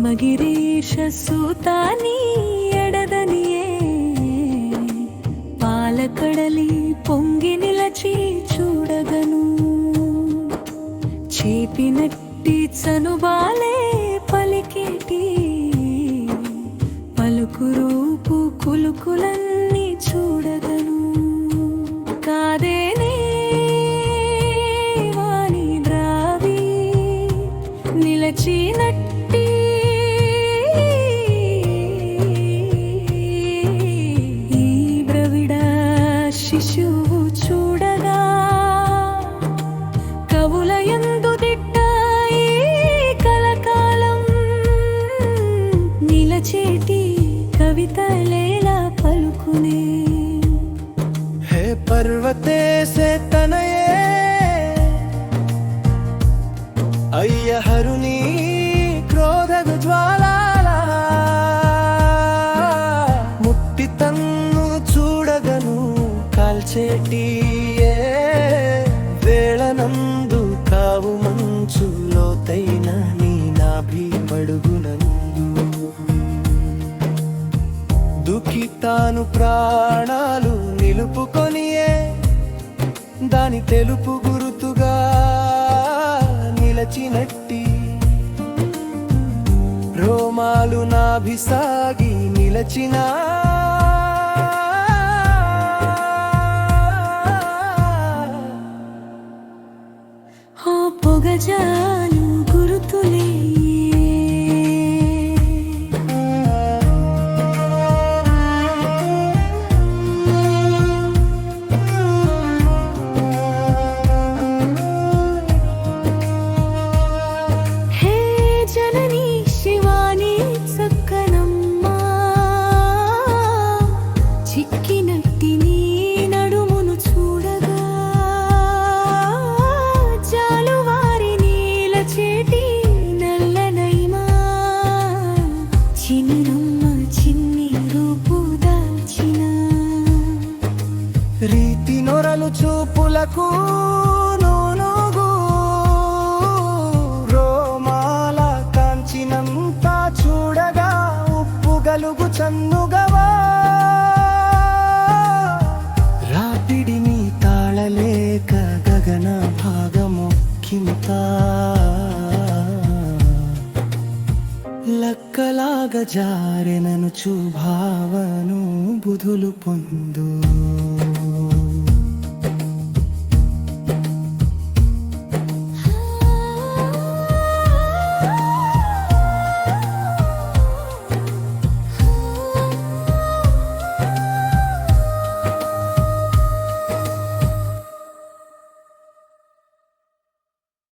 ಹಿಮಗಿರೀಶ ಸೂತಾನಿ ಎಡದನಿಯೇ పాలకడలి పొంగి నిలచి చూడగను చేపినట్టి చనుబాలే పలికేటి పలుకు రూపు కులుకులన్నీ చూడగను కాదేనే వాణి ద్రావి నిలచినట్టి ఈ ద్రవిడ శిశువు చూడగా కవులయందు దిట్ట ఈ కలకాలం నిలచేటి కవితలేలా పలుకునే హే పర్వతే సే తనయే అయ్య హరుని క్రోధగ జ్వాలాల ముట్టి తన్ను చూడగను కాల్చేటి వేళనందు కావు మంచు లోతైన నీ నాభి పడుగునందు దుఃఖి తాను ప్రాణాలు నిలుపుకొనియే దాని తెలుపు గురుతుగా నిలచినట్టి రోమాలు నాభిసాగి నిలచిన ఓ పొగజాలు గురుతులే హే జననీ శివాని చక్కనమ్మా చిక్కినట్టి నీ నడుమును చూడగా జాలువారి నీలచేటి నల్లనైమా చిన్నమ్మ చిన్ని రూపు దాల్చిన రీతి నొరలు చూపులకు నూనుగు రోమాల కాంచినంత చూడగా ఉప్పు గలుగు చన్నుగవా రాపిడిని తాళలేక గగన భాగమొక్కింత లక్కలాగ జారెనను చూభావను బుధులు పొందు